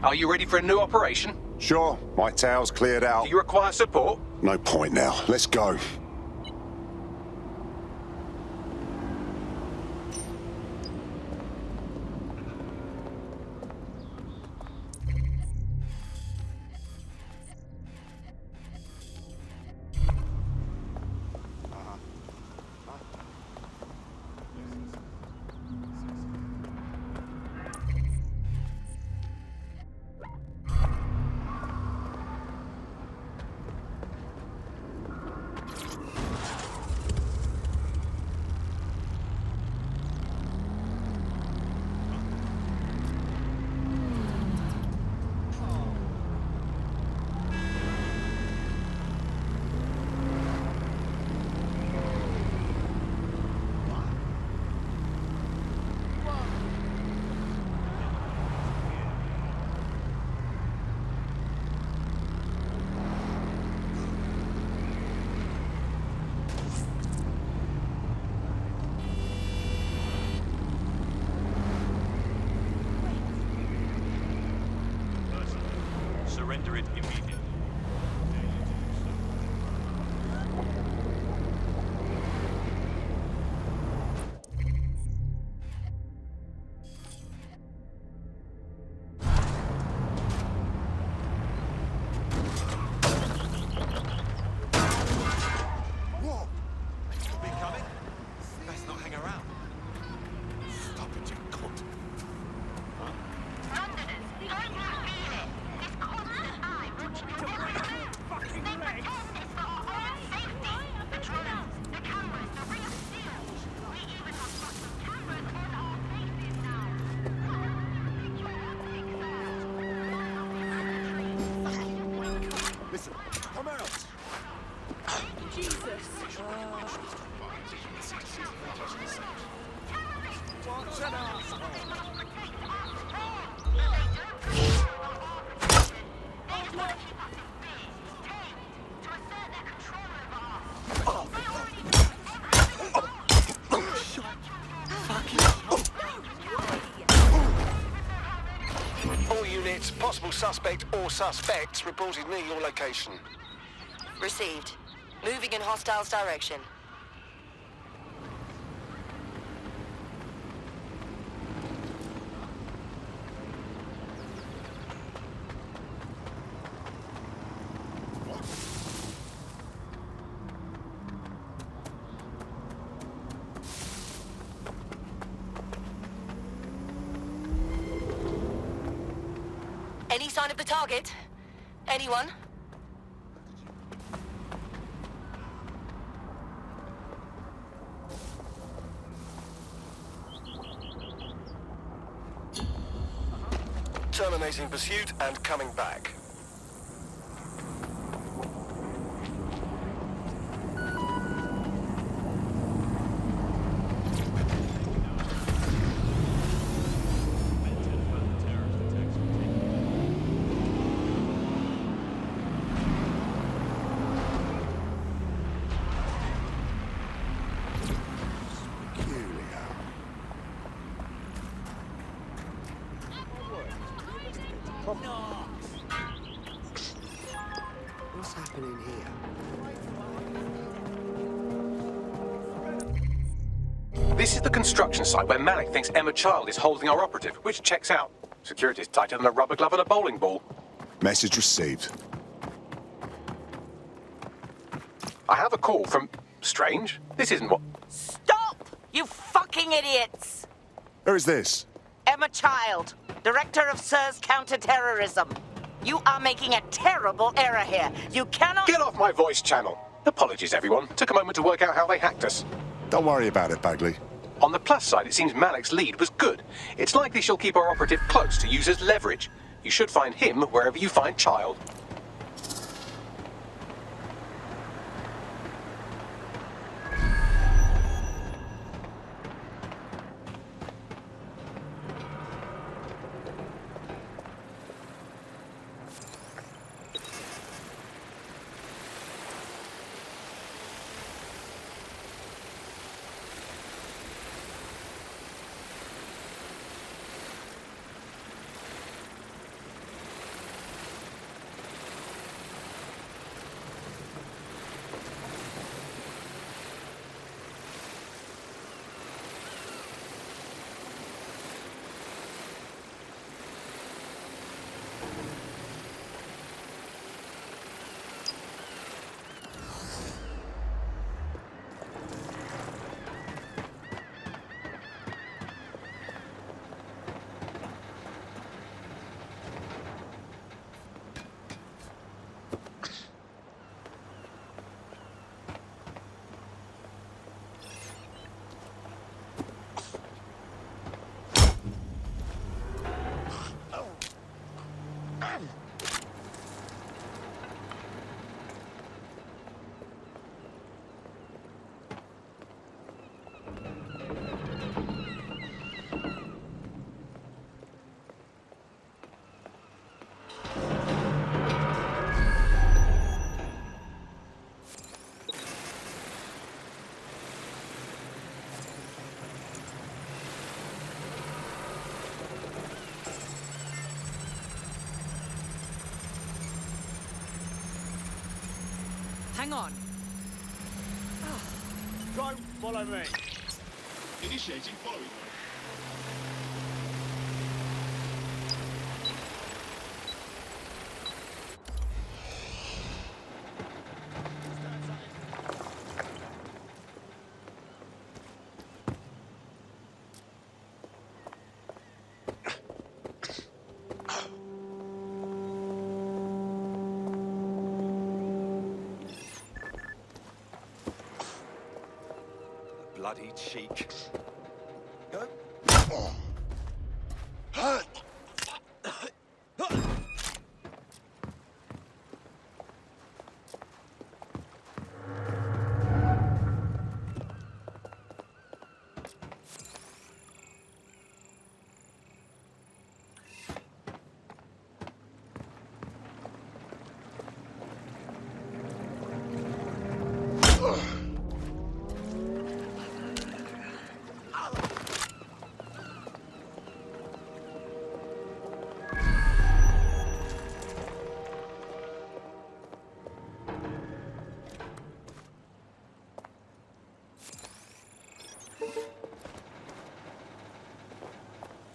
Are you ready for a new operation? Sure, my tail's cleared out. Do you require support? No point now. Let's go. Surrender it immediately. Whoa! You'll be coming? Best not hang around. Stop it, you cunt. Londoners, don't you feel it? This constant eye watching your every move. They pretend it's for our own safety. The drones, the cameras, the real steel. We even have got some cameras on our faces now. Listen, come out! Jesus. What's an asshole? All units, possible suspect or suspects reported near your location. Received. Moving in hostiles direction. Any sign of the target? Anyone? Terminating pursuit and coming back. What's happening here? This is the construction site where Malik thinks Emma Child is holding our operative, which checks out. Security's tighter than a rubber glove and a bowling ball. Message received. I have a call from... Strange. This isn't what... Stop, you fucking idiots! Who is this? Emma Child, Director of SIR's Counter-Terrorism. You are making a terrible error here. You cannot... Get off my voice channel. Apologies, everyone. Took a moment to work out how they hacked us. Don't worry about it, Bagley. On the plus side, it seems Malik's lead was good. It's likely she'll keep our operative close to use as leverage. You should find him wherever you find Child. Hang on. Don't follow me. Initiating following. Bloody cheek. Go.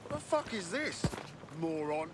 What the fuck is this, moron?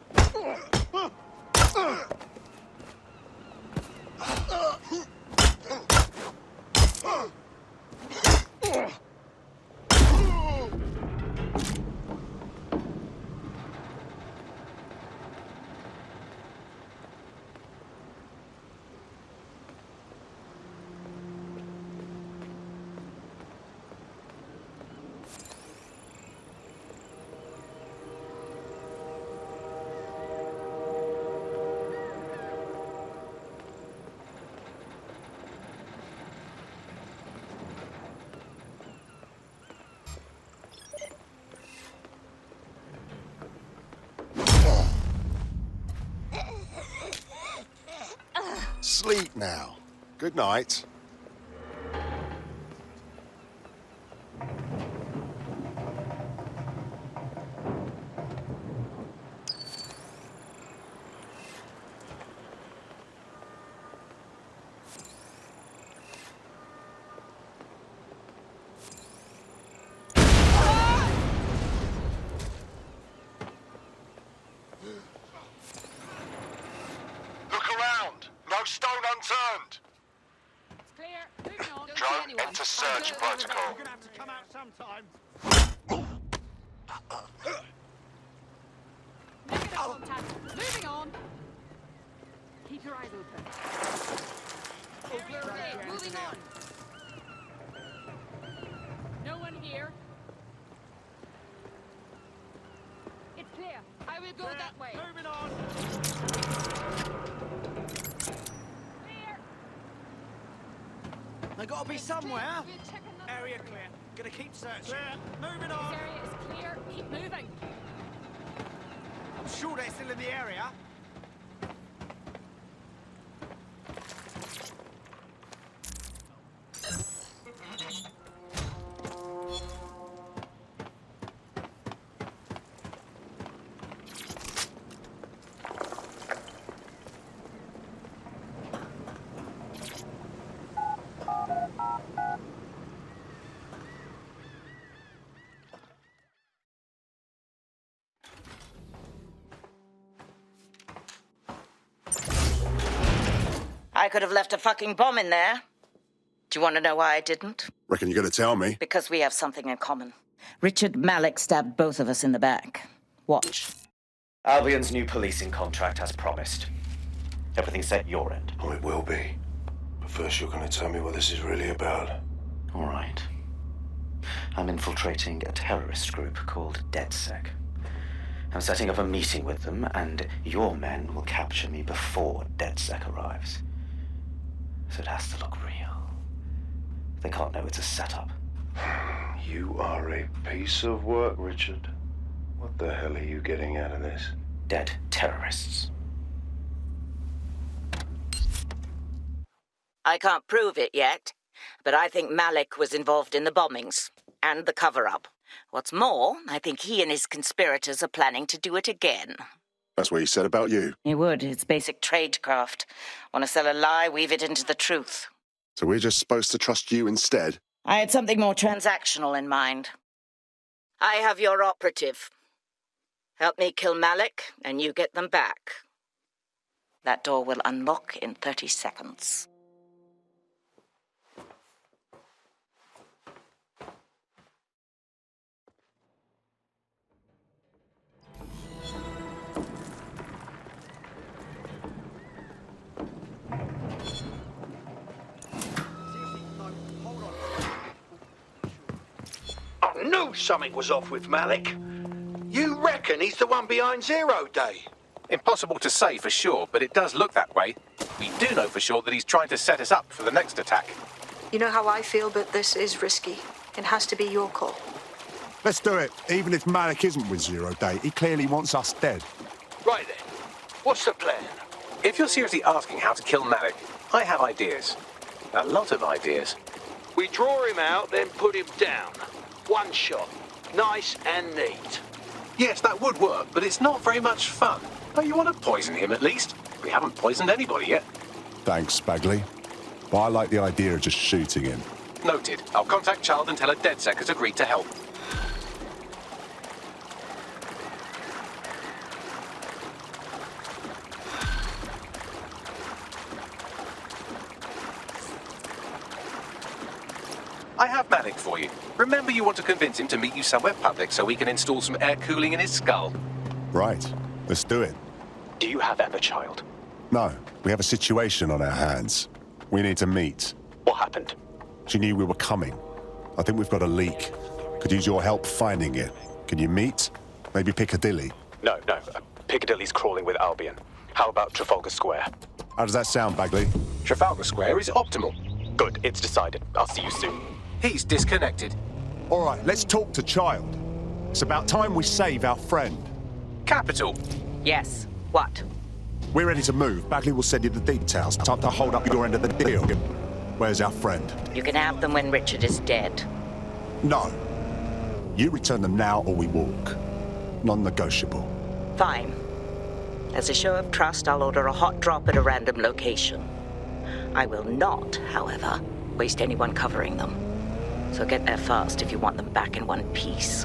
Sleep now. Good night. Look around. No stone unturned. It's clear. Moving on. Don't see Drone anyone. into search protocol. You're gonna have to come out sometime. Negative contact. Moving on. Keep your eyes open. Area clear. Moving on. No one here. It's clear. I will go that way. Moving on. Clear. They gotta be somewhere. We'll check another Area clear. Gonna keep searching. Clear. Moving This on. area is clear. Keep moving. I'm sure they're still in the area. I could have left a fucking bomb in there. Do you want to know why I didn't? Reckon you're gonna tell me? Because we have something in common. Richard Malik stabbed both of us in the back. Watch. Albion's new policing contract as promised. Everything's set your end. Oh, it will be. But first you're going to tell me what this is really about. All right. I'm infiltrating a terrorist group called DedSec. I'm setting up a meeting with them, and your men will capture me before DedSec arrives. So it has to look real. They can't know it's a setup. You are a piece of work, Richard. What the hell are you getting out of this? Dead terrorists. I can't prove it yet, but I think Malik was involved in the bombings and the cover-up. What's more, I think he and his conspirators are planning to do it again. That's what he said about you. He would. It's basic tradecraft. Want to sell a lie, weave it into the truth. So we're just supposed to trust you instead? I had something more transactional in mind. I have your operative. Help me kill Malik, and you get them back. That door will unlock in 30 seconds. I knew something was off with Malik. You reckon he's the one behind Zero Day? Impossible to say for sure, but it does look that way. We do know for sure that he's trying to set us up for the next attack. You know how I feel, but this is risky. It has to be your call. Let's do it. Even if Malik isn't with Zero Day, he clearly wants us dead. Right then. What's the plan? If you're seriously asking how to kill Malik, I have ideas. A lot of ideas. We draw him out, then put him down. One shot. Nice and neat. Yes, that would work, but it's not very much fun. Don't you want to poison him at least? We haven't poisoned anybody yet. Thanks, Bagley. But I like the idea of just shooting him. Noted. I'll contact Child and tell her DedSec has agreed to help. I have Malik for you. Remember, you want to convince him to meet you somewhere public so we can install some air cooling in his skull. Right. Let's do it. Do you have Emma, Child? No. We have a situation on our hands. We need to meet. What happened? She knew we were coming. I think we've got a leak. Could use your help finding it. Can you meet? Maybe Piccadilly? No. Piccadilly's crawling with Albion. How about Trafalgar Square? How does that sound, Bagley? Trafalgar Square is optimal. Good, it's decided. I'll see you soon. He's disconnected. All right, let's talk to Child. It's about time we save our friend. Capital. Yes. What? We're ready to move. Bagley will send you the details. Time to hold up your end of the deal. Where's our friend? You can have them when Richard is dead. No. You return them now or we walk. Non-negotiable. Fine. As a show of trust, I'll order a hot drop at a random location. I will not, however, waste anyone covering them. So get there fast if you want them back in one piece.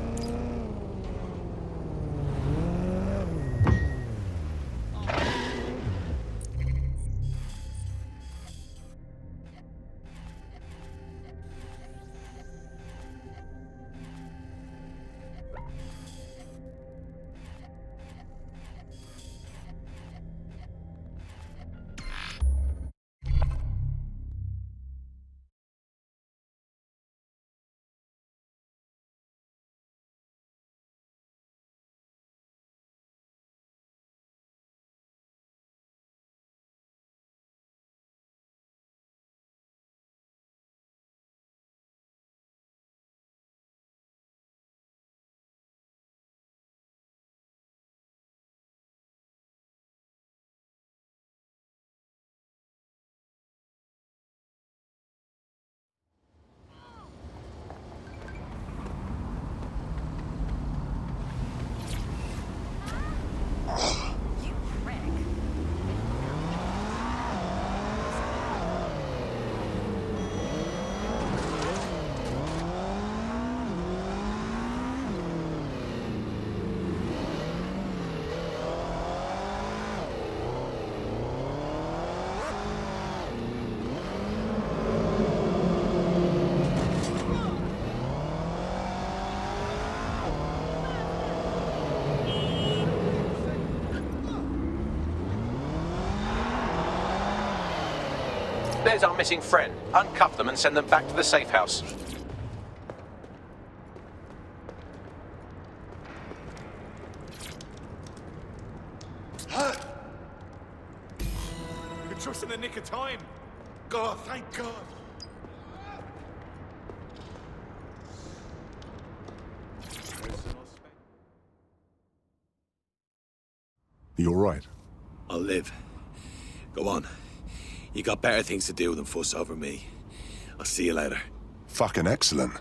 There's our missing friend. Uncuff them and send them back to the safe house. You're just in the nick of time. God, thank God. You all right? I'll live. Go on. You got better things to do than fuss over me. I'll see you later. Fucking excellent.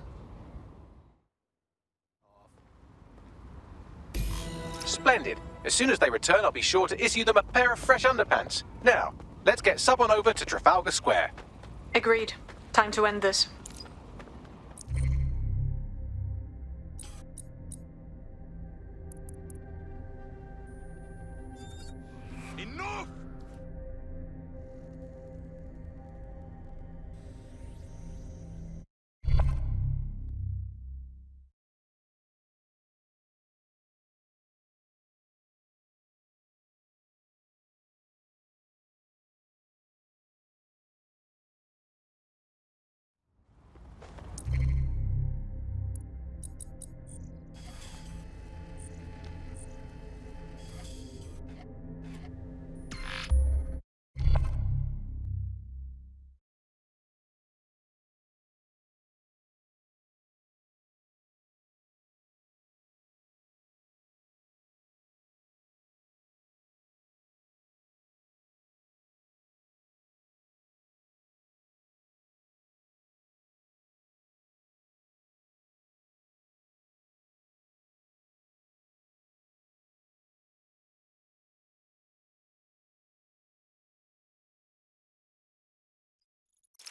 Splendid. As soon as they return, I'll be sure to issue them a pair of fresh underpants. Now, let's get someone over to Trafalgar Square. Agreed. Time to end this. Enough!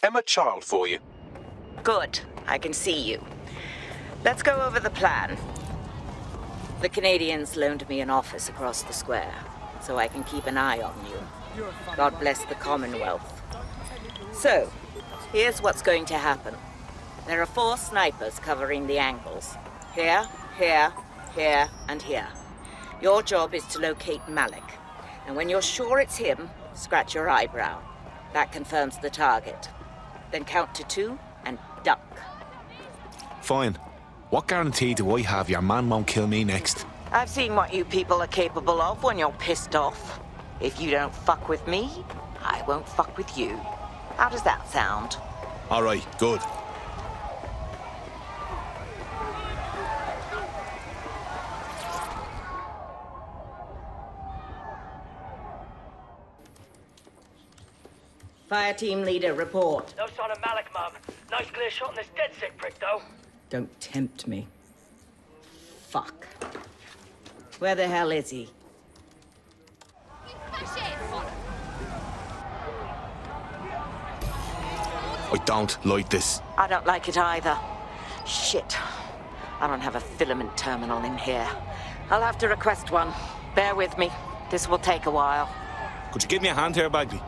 Emma Child for you. Good. I can see you. Let's go over the plan. The Canadians loaned me an office across the square, so I can keep an eye on you. God bless the Commonwealth. So, here's what's going to happen. There are 4 snipers covering the angles. Here, here, here, and here. Your job is to locate Malik. And when you're sure it's him, scratch your eyebrow. That confirms the target. Then count to 2 and duck. Fine. What guarantee do I have your man won't kill me next? I've seen what you people are capable of when you're pissed off. If you don't fuck with me, I won't fuck with you. How does that sound? All right, good. Fire team leader, report. No sign of Malik, Mum. Nice clear shot on this dead sick prick, though. Don't tempt me. Fuck. Where the hell is he? I don't like this. I don't like it either. Shit. I don't have a filament terminal in here. I'll have to request one. Bear with me. This will take a while. Could you give me a hand here, Bagley?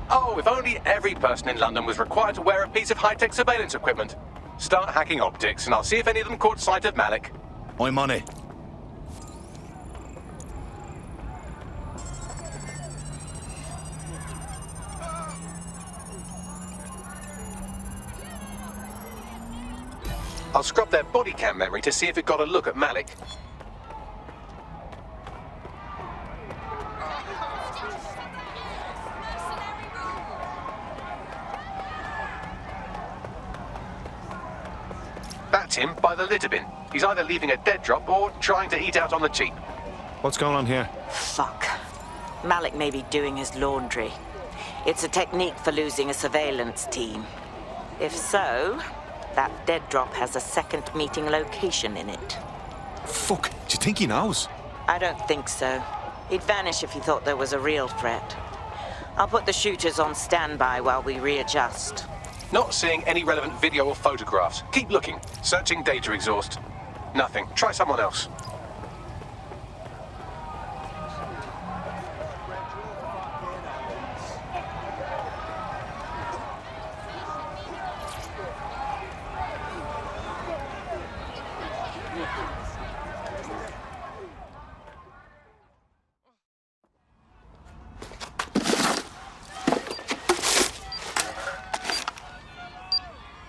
Oh, if only every person in London was required to wear a piece of high-tech surveillance equipment. Start hacking optics, and I'll see if any of them caught sight of Malik. I'm on it. I'll scrub their body cam memory to see if it got a look at Malik. That's him by the litter bin. He's either leaving a dead drop or trying to eat out on the cheap. What's going on here? Fuck. Malik may be doing his laundry. It's a technique for losing a surveillance team. If so, that dead drop has a second meeting location in it. Fuck, do you think he knows? I don't think so. He'd vanish if he thought there was a real threat. I'll put the shooters on standby while we readjust. Not seeing any relevant video or photographs. Keep looking. Searching data exhaust. Nothing. Try someone else.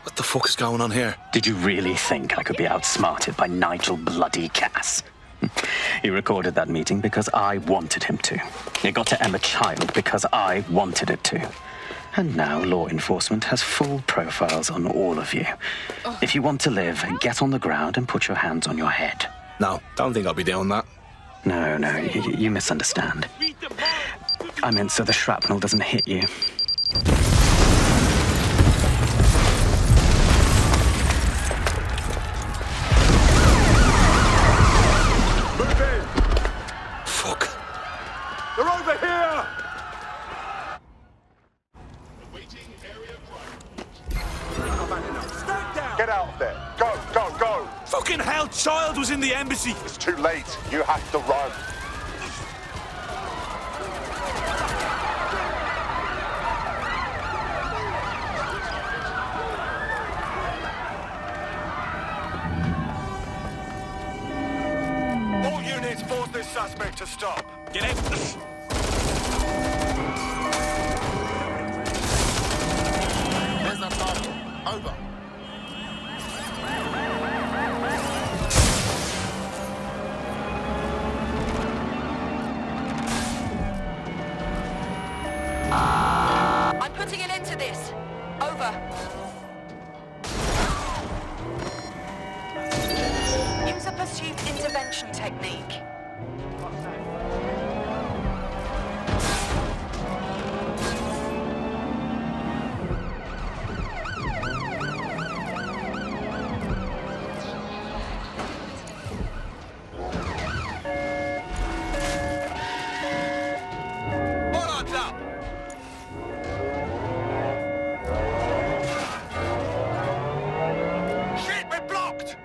What the fuck is going on here? Did you really think I could be outsmarted by Nigel bloody Cass? He recorded that meeting because I wanted him to. It got to Emma Child because I wanted it to. And now law enforcement has full profiles on all of you. If you want to live, get on the ground and put your hands on your head. No, don't think I'll be doing that. No, you misunderstand. I meant so the shrapnel doesn't hit you. Fuck. They're over here! in the embassy. It's too late. You have to run. All units force this suspect to stop. Get out. There's our target. Over. I'm putting an end to this. Over. Use a pursuit intervention technique. Bollards up! Shit, we're blocked!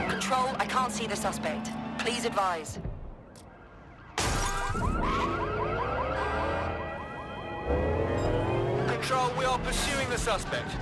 Control, I can't see the suspect. Please advise. Control, we are pursuing the suspect.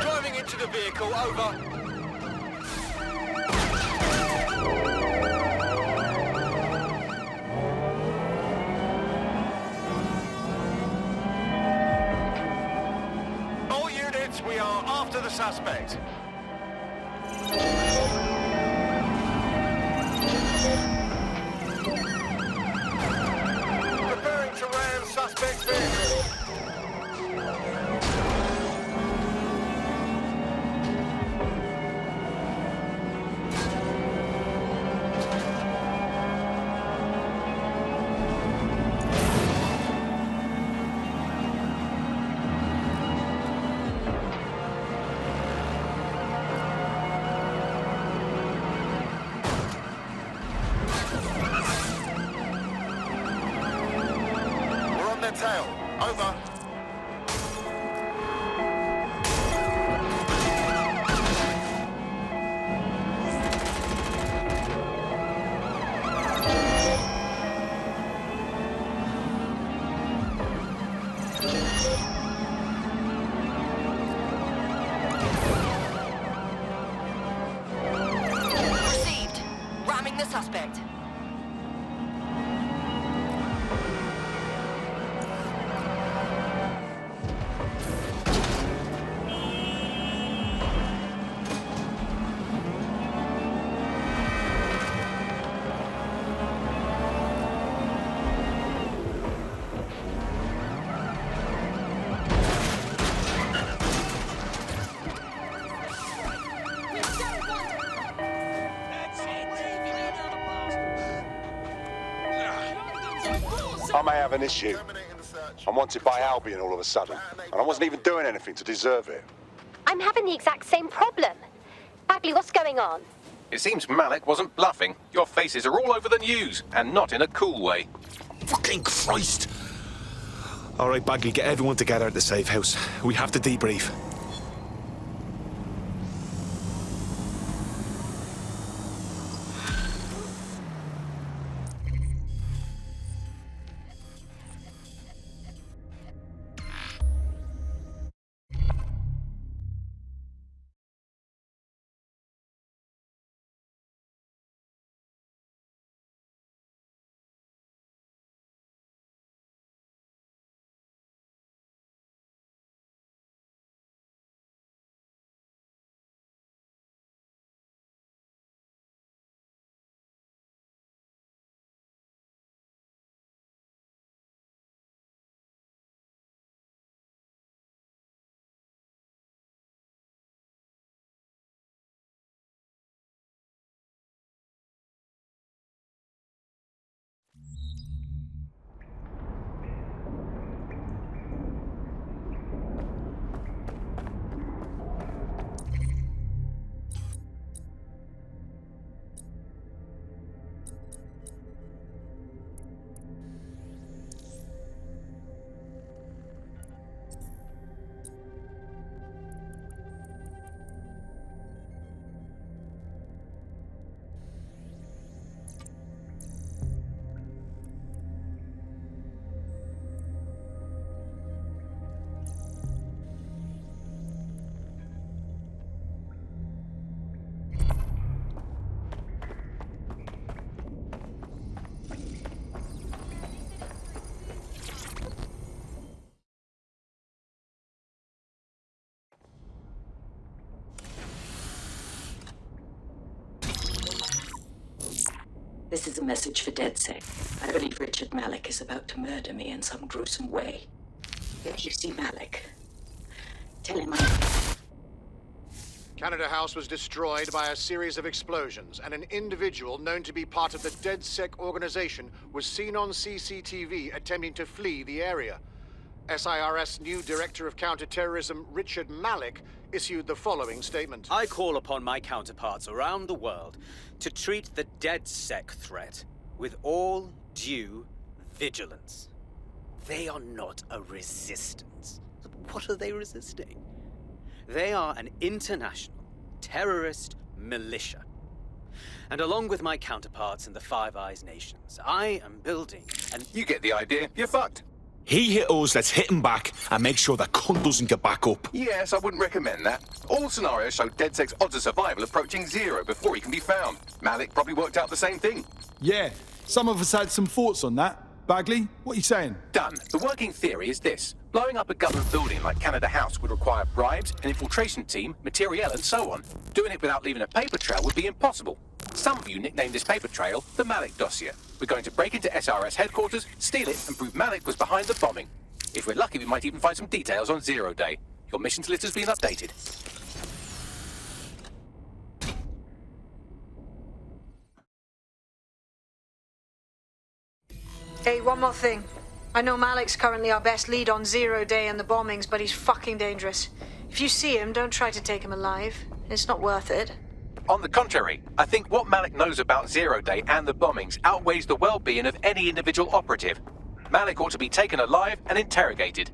Driving into the vehicle, over. All units, we are after the suspect. Preparing to ram suspect vehicle. We're on their tail. Over. Received. Ramming the suspect. I may have an issue. I'm wanted by Albion all of a sudden, and I wasn't even doing anything to deserve it. I'm having the exact same problem. Bagley, what's going on? It seems Malik wasn't bluffing. Your faces are all over the news, and not in a cool way. Fucking Christ! All right, Bagley, get everyone together at the safe house. We have to debrief. This is a message for DedSec. I believe Richard Malik is about to murder me in some gruesome way. If you see Malik, tell him Canada House was destroyed by a series of explosions, and an individual known to be part of the DedSec organization was seen on CCTV attempting to flee the area. SIRS new Director of Counterterrorism, Richard Malik, issued the following statement. I call upon my counterparts around the world to treat the DedSec threat with all due vigilance. They are not a resistance. What are they resisting? They are an international terrorist militia. And along with my counterparts in the Five Eyes nations, I am building an... You get the idea. You're fucked. He hit us, let's hit him back and make sure that cunt doesn't get back up. Yes, I wouldn't recommend that. All scenarios show DedSec's odds of survival approaching 0 before he can be found. Malik probably worked out the same thing. Yeah, some of us had some thoughts on that. Bagley, what are you saying? Done. The working theory is this. Blowing up a government building like Canada House would require bribes, an infiltration team, materiel, and so on. Doing it without leaving a paper trail would be impossible. Some of you nicknamed this paper trail the Malik dossier. We're going to break into SRS headquarters, steal it, and prove Malik was behind the bombing. If we're lucky, we might even find some details on Zero Day. Your missions list has been updated. Hey, one more thing. I know Malik's currently our best lead on Zero Day and the bombings, but he's fucking dangerous. If you see him, don't try to take him alive. It's not worth it. On the contrary, I think what Malik knows about Zero Day and the bombings outweighs the well-being of any individual operative. Malik ought to be taken alive and interrogated.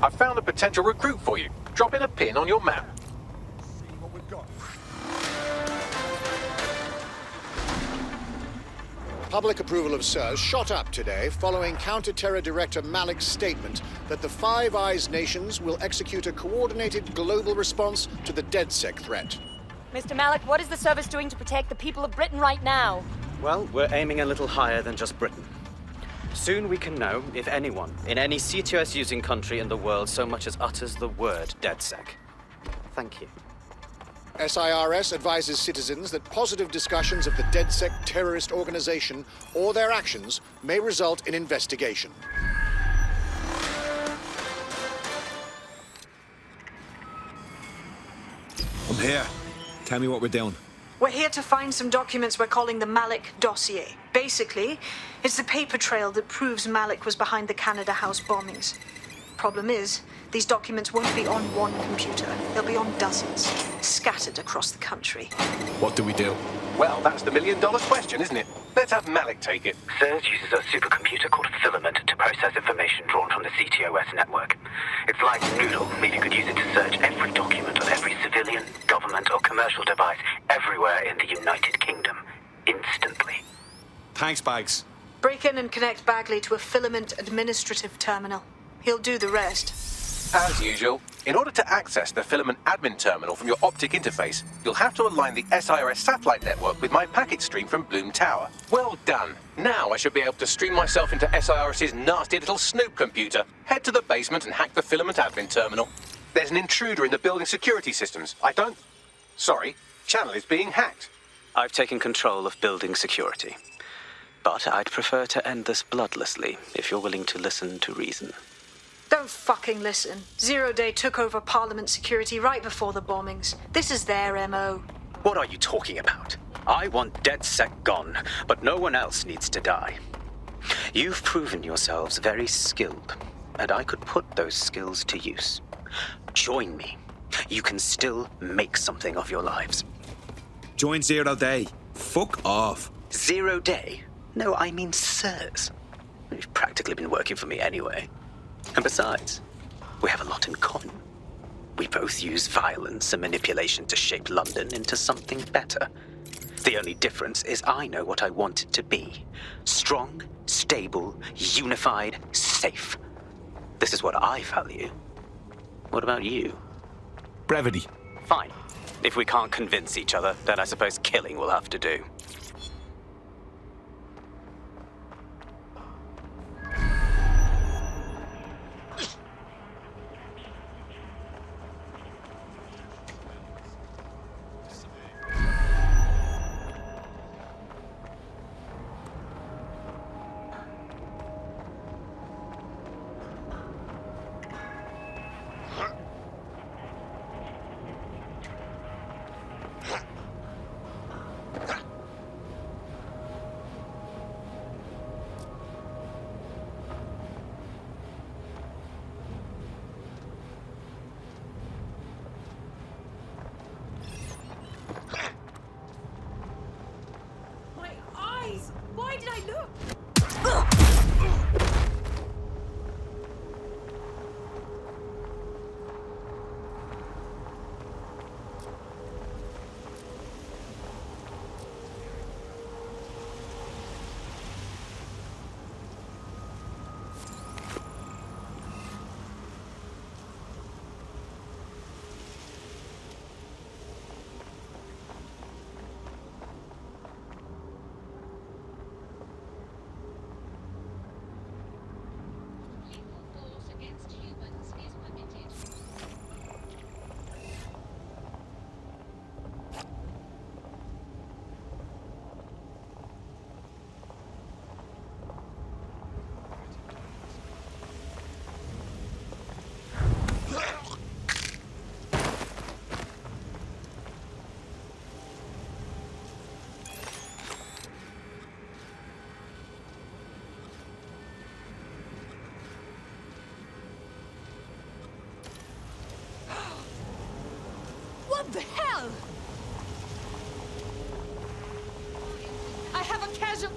I've found a potential recruit for you. Drop in a pin on your map. Public approval of SIRS shot up today following Counter-Terror Director Malik's statement that the Five Eyes nations will execute a coordinated global response to the DedSec threat. Mr. Malik, what is the service doing to protect the people of Britain right now? Well, we're aiming a little higher than just Britain. Soon we can know if anyone in any CTOS-using country in the world so much as utters the word DedSec. Thank you. SIRS advises citizens that positive discussions of the DedSec terrorist organization or their actions may result in investigation. I'm here. Tell me what we're doing. We're here to find some documents we're calling the Malik dossier. Basically, it's the paper trail that proves Malik was behind the Canada House bombings. Problem is, these documents won't be on one computer. They'll be on dozens, scattered across the country. What do we do? Well, that's the million-dollar question, isn't it? Let's have Malik take it. SIRS uses a supercomputer called Filament to process information drawn from the CTOS network. It's like Noodle, if you could use it to search every document on every civilian, government, or commercial device everywhere in the United Kingdom, instantly. Thanks, Bags. Break in and connect Bagley to a Filament administrative terminal. He'll do the rest. As usual, in order to access the Filament admin terminal from your optic interface, you'll have to align the SIRS satellite network with my packet stream from Bloom Tower. Well done. Now I should be able to stream myself into SIRS's nasty little Snoop computer, head to the basement and hack the Filament admin terminal. There's an intruder in the building security systems. Sorry, channel is being hacked. I've taken control of building security. But I'd prefer to end this bloodlessly, if you're willing to listen to reason. Don't fucking listen. Zero Day took over Parliament security right before the bombings. This is their MO. What are you talking about? I want DedSec gone, but no one else needs to die. You've proven yourselves very skilled, and I could put those skills to use. Join me. You can still make something of your lives. Join Zero Day. Fuck off. Zero Day? No, I mean SIRS. You've practically been working for me anyway. And besides, we have a lot in common. We both use violence and manipulation to shape London into something better. The only difference is I know what I want it to be. Strong, stable, unified, safe. This is what I value. What about you? Brevity. Fine. If we can't convince each other, then I suppose killing will have to do. Why did I look? What the hell? I have a casual...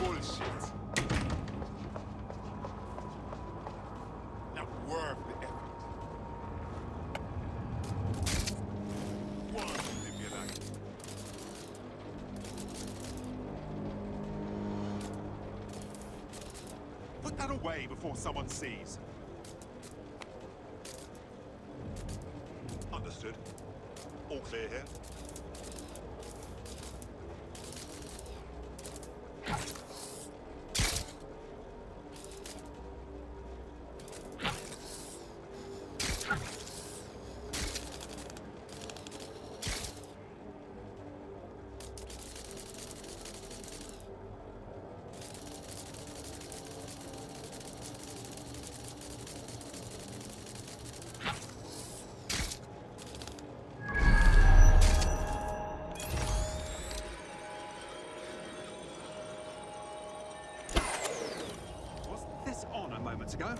Bullshit. Not worth the effort. One, live your life. Put that away before someone sees. Understood. Understood. All clear here. On a moment ago.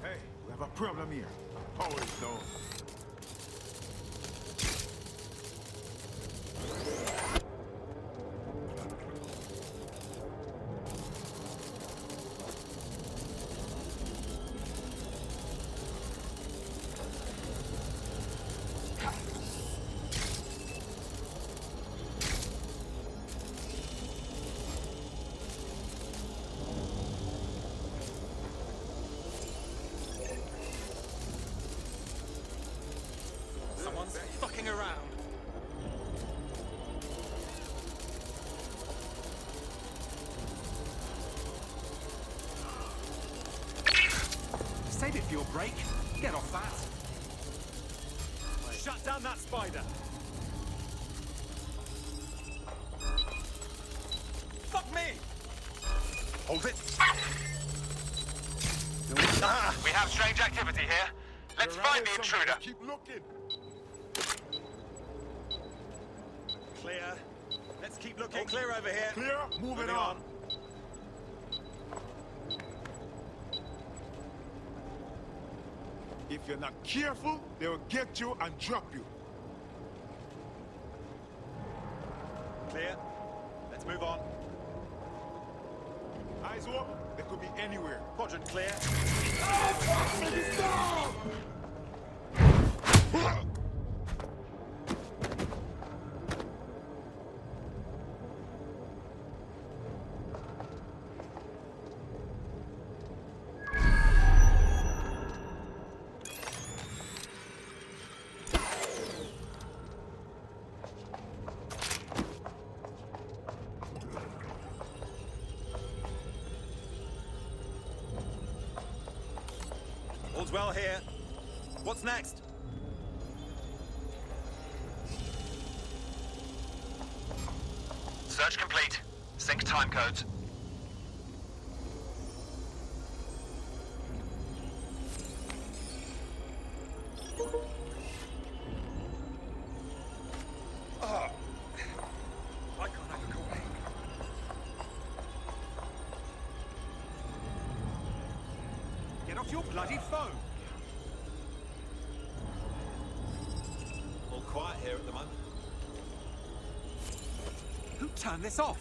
Hey, we have a problem here. Power is down. Someone's fucking around. Save it for your break. Get off that. Shut down that spider. Fuck me! Hold it. We have strange activity here. Let's find the intruder. Keep looking. Clear. Let's keep looking. All clear over here. Clear. Moving on. If you're not careful, they will get you and drop you. Clear. Let's move on. Eyes open. They could be anywhere. Quadrant clear. All's well here. What's next? Search complete. Sync time codes. I can't have a call. Get off your bloody phone! All quiet here at the moment. Who turned this off?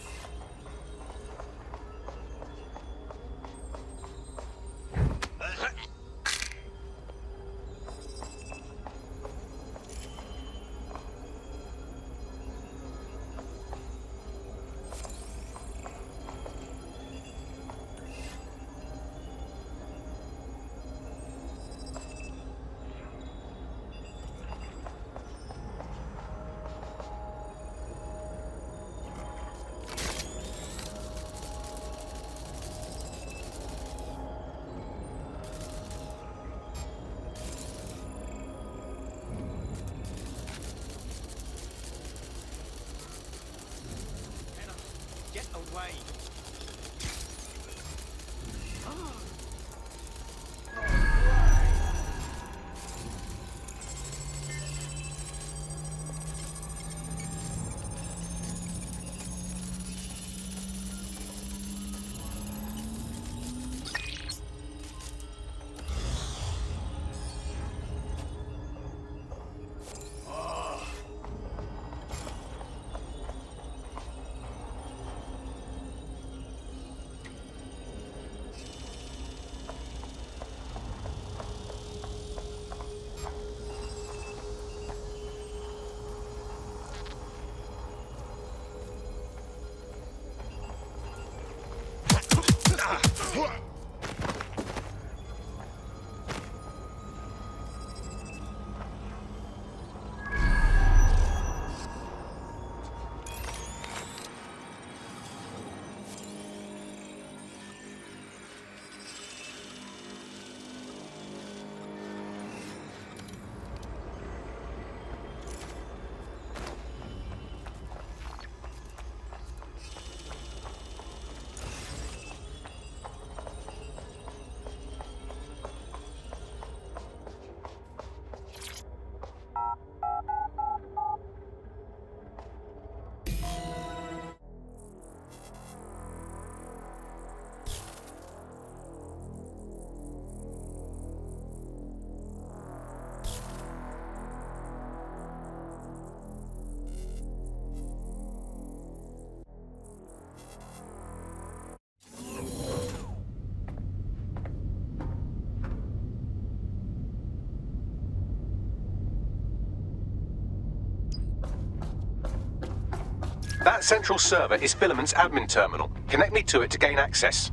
That central server is Filament's admin terminal. Connect me to it to gain access.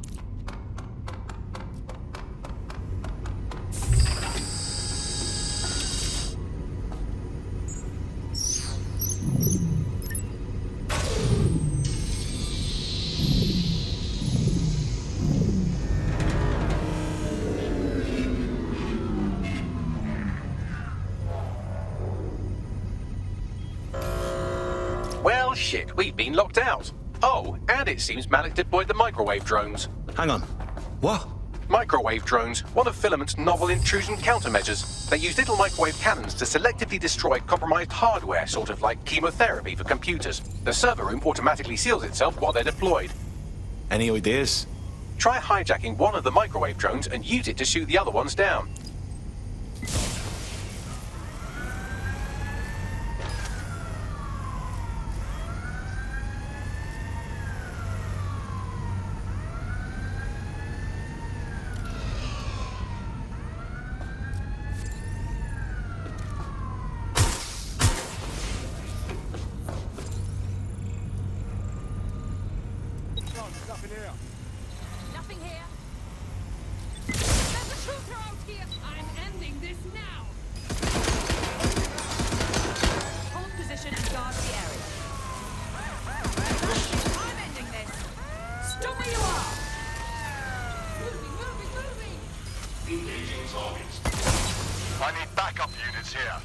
Well, shit, we've been locked out. Oh, and it seems Malik deployed the microwave drones. Hang on. What? Microwave drones, one of Filament's novel intrusion countermeasures. They use little microwave cannons to selectively destroy compromised hardware, sort of like chemotherapy for computers. The server room automatically seals itself while they're deployed. Any ideas? Try hijacking one of the microwave drones and use it to shoot the other ones down. Nothing here. There's a shooter out here. I'm ending this now. Hold position and guard the area. I'm ending this. Stop where you are. Moving. Engaging targets. I need backup units here.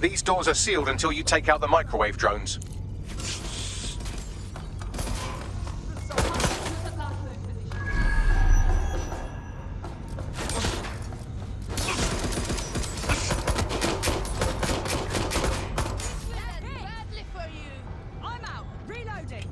These doors are sealed until you take out the microwave drones. Badly for you. I'm out. Reloading.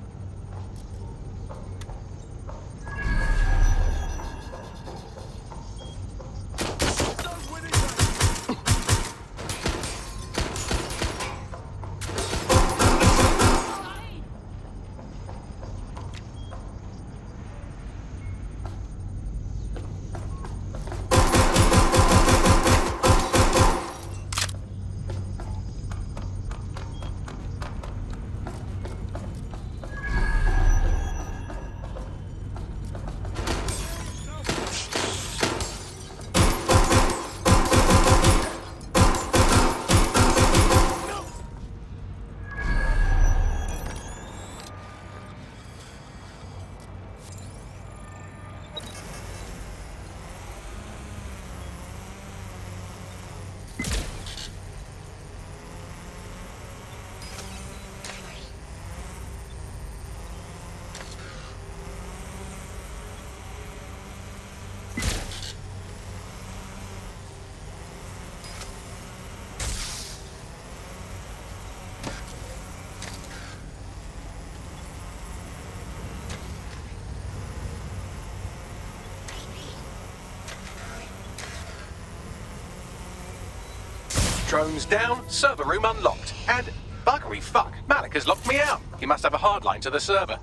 Drones down, server room unlocked. And buggery fuck, Malik has locked me out. He must have a hard line to the server.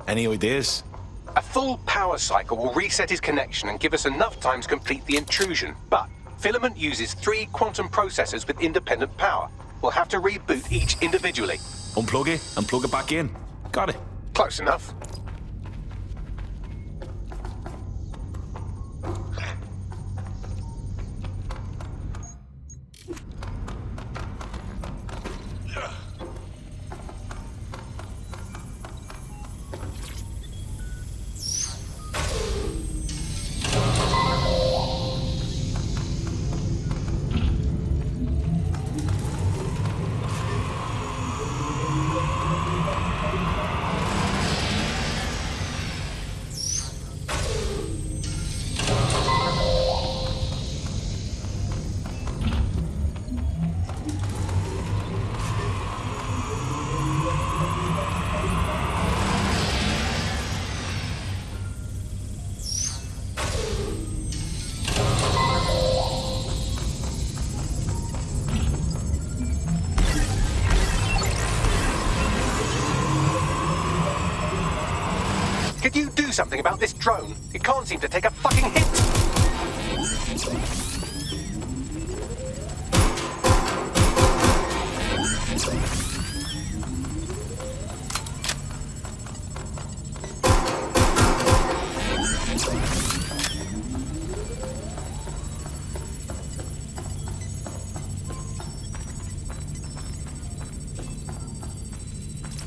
Any ideas? A full power cycle will reset his connection and give us enough time to complete the intrusion. But Filament uses 3 quantum processors with independent power. We'll have to reboot each individually. Unplug it and plug it back in. Got it. Close enough. Could you do something about this drone? It can't seem to take a fucking hit!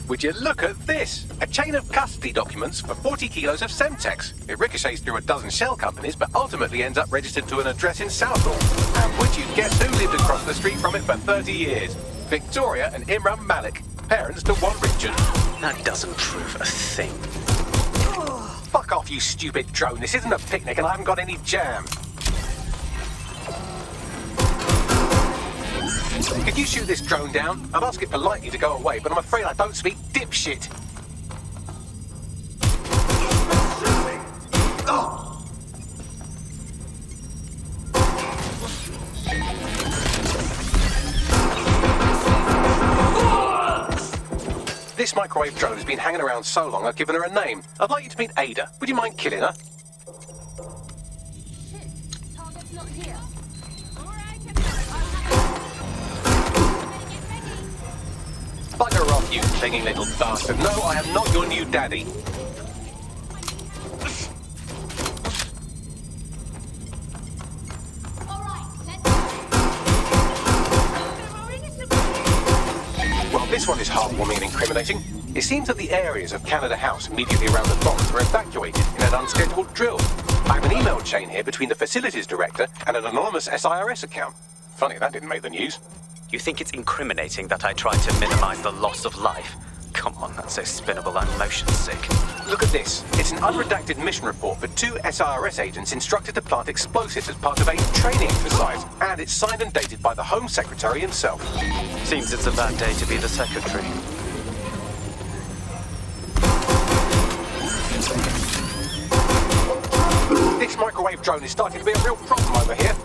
Would you look at this? A chain of custody documents for 40 kilos of Semtex. It ricochets through a dozen shell companies, but ultimately ends up registered to an address in Southall. And would you guess who lived across the street from it for 30 years? Victoria and Imran Malik, parents to one Richard. That doesn't prove a thing. Fuck off, you stupid drone. This isn't a picnic and I haven't got any jam. Could you shoot this drone down? I'd ask it politely to go away, but I'm afraid I don't speak dipshit. This microwave drone has been hanging around so long I've given her a name. I'd like you to meet Ada. Would you mind killing her? Bugger off, you clinging little bastard. No, I am not your new daddy. Well, this one is heartwarming and incriminating. It seems that the areas of Canada House immediately around the bombs were evacuated in an unscheduled drill. I have an email chain here between the facilities director and an anonymous SIRS account. Funny that didn't make the news. You think it's incriminating that I tried to minimize the loss of life? Come on, that's so spinnable, I'm motion sick. Look at this. It's an unredacted mission report for 2 SIRS agents instructed to plant explosives as part of a training exercise. And it's signed and dated by the Home Secretary himself. Seems it's a bad day to be the secretary. This microwave drone is starting to be a real problem over here.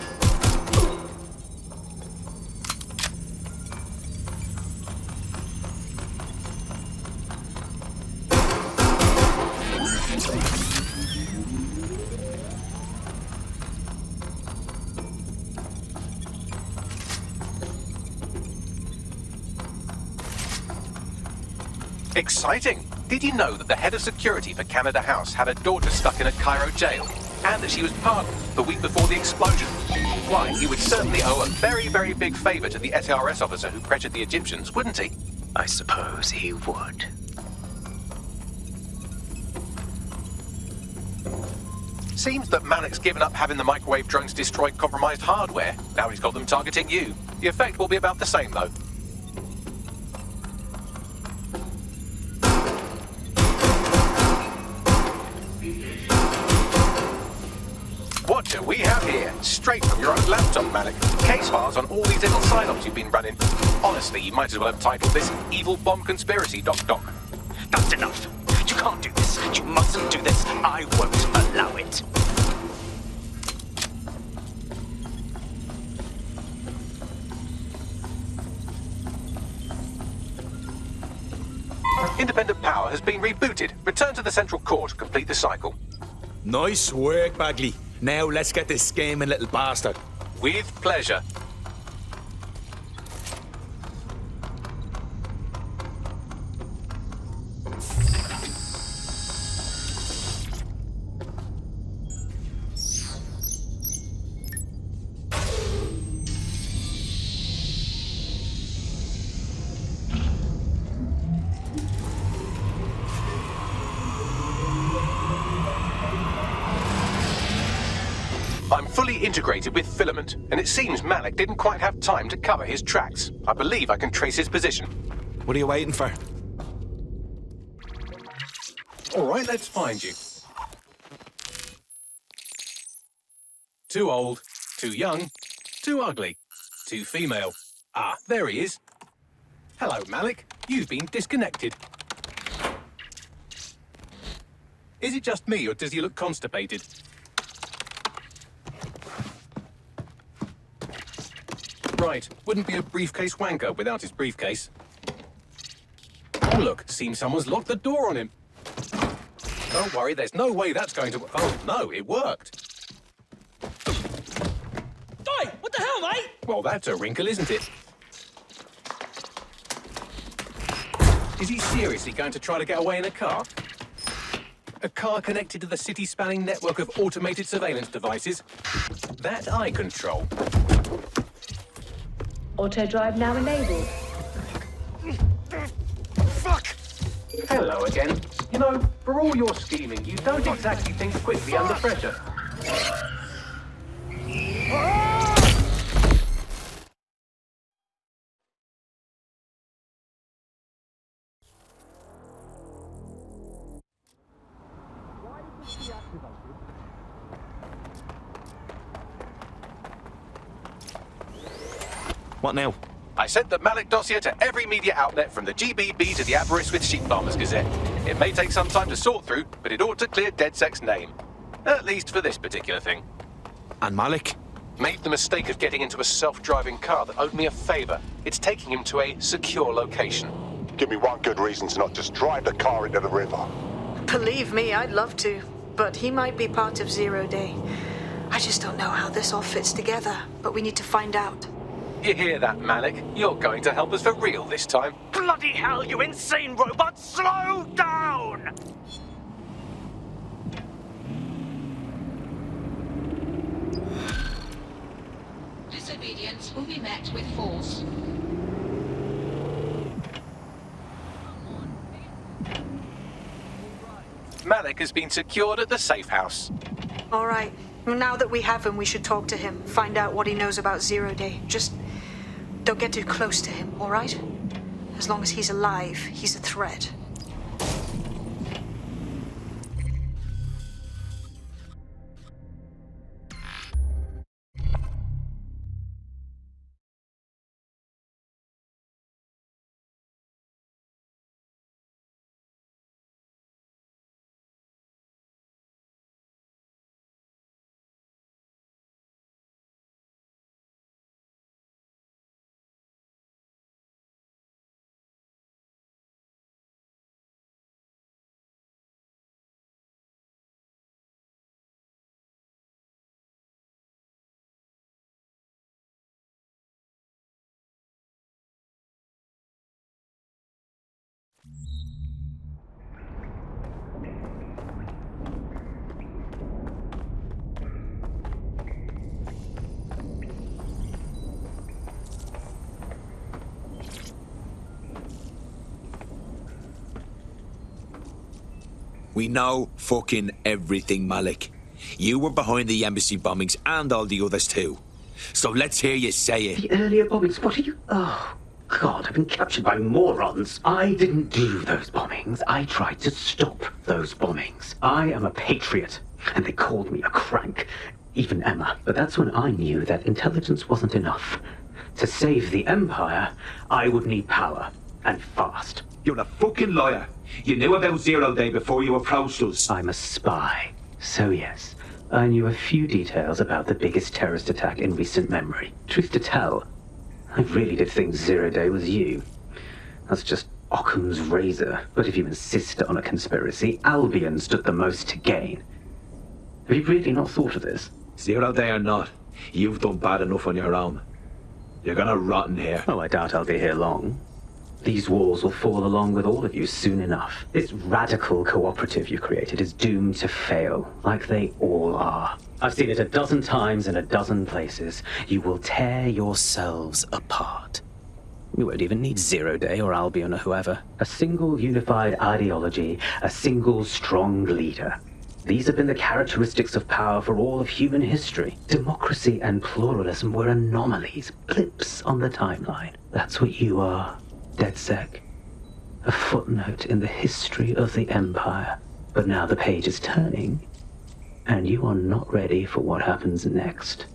Exciting! Did you know that the head of security for Canada House had a daughter stuck in a Cairo jail? And that she was pardoned the week before the explosion? Why, he would certainly owe a very, very big favour to the SRS officer who pressured the Egyptians, wouldn't he? I suppose he would. Seems that Malik's given up having the microwave drones destroy compromised hardware. Now he's got them targeting you. The effect will be about the same, though. What do we have here? Straight from your own laptop, Malik. Case files on all these little sign-offs you've been running. Honestly, you might as well have titled this Evil Bomb Conspiracy, Doc. That's enough. You can't do this. You mustn't do this. I won't allow it. Independent power has been rebooted. Return to the central core to complete the cycle. Nice work, Bagley. Now let's get this scheming little bastard. With pleasure. I'm fully integrated with Filament, and it seems Malik didn't quite have time to cover his tracks. I believe I can trace his position. What are you waiting for? All right, let's find you. Too old, too young, too ugly, too female. Ah, there he is. Hello, Malik. You've been disconnected. Is it just me, or does he look constipated? Right, wouldn't be a briefcase wanker without his briefcase. Oh, look, seems someone's locked the door on him. Don't worry, there's no way that's going to... Oh, no, it worked. Oi, what the hell, mate? Well, that's a wrinkle, isn't it? Is he seriously going to try to get away in a car? A car connected to the city-spanning network of automated surveillance devices? That I control. Auto drive now enabled. Fuck! Hello again. You know, for all your scheming, you don't exactly think quickly under pressure. What now? I sent the Malik dossier to every media outlet from the GBB to the Aberystwyth Sheep Farmers Gazette. It may take some time to sort through, but it ought to clear DedSec's name. At least for this particular thing. And Malik? Made the mistake of getting into a self-driving car that owed me a favor. It's taking him to a secure location. Give me one good reason to not just drive the car into the river. Believe me, I'd love to, but he might be part of Zero Day. I just don't know how this all fits together, but we need to find out. You hear that, Malik? You're going to help us for real this time. Bloody hell, you insane robot! Slow down! Disobedience will be met with force. Malik has been secured at the safe house. All right. Now that we have him, we should talk to him, find out what he knows about Zero Day. Just don't get too close to him, all right? As long as he's alive, he's a threat. We know fucking everything, Malik. You were behind the embassy bombings and all the others too. So let's hear you say it. The earlier bombings, what are you... Oh, God, I've been captured by morons. I didn't do those bombings. I tried to stop those bombings. I am a patriot, and they called me a crank. Even Emma. But that's when I knew that intelligence wasn't enough. To save the Empire, I would need power, and fast. You're a fucking liar. You knew about Zero Day before you approached us. I'm a spy. So yes, I knew a few details about the biggest terrorist attack in recent memory. Truth to tell, I really did think Zero Day was you. That's just Occam's razor. But if you insist on a conspiracy, Albion stood the most to gain. Have you really not thought of this? Zero Day or not, You've done bad enough on your own. You're gonna rot in here. Oh, I doubt I'll be here long. These walls will fall along with all of you soon enough. This radical cooperative you created is doomed to fail, like they all are. I've seen it a dozen times in a dozen places. You will tear yourselves apart. You won't even need Zero Day or Albion or whoever. A single unified ideology, a single strong leader. These have been the characteristics of power for all of human history. Democracy and pluralism were anomalies, blips on the timeline. That's what you are, DedSec. A footnote in the history of the Empire. But now the page is turning, and you are not ready for what happens next.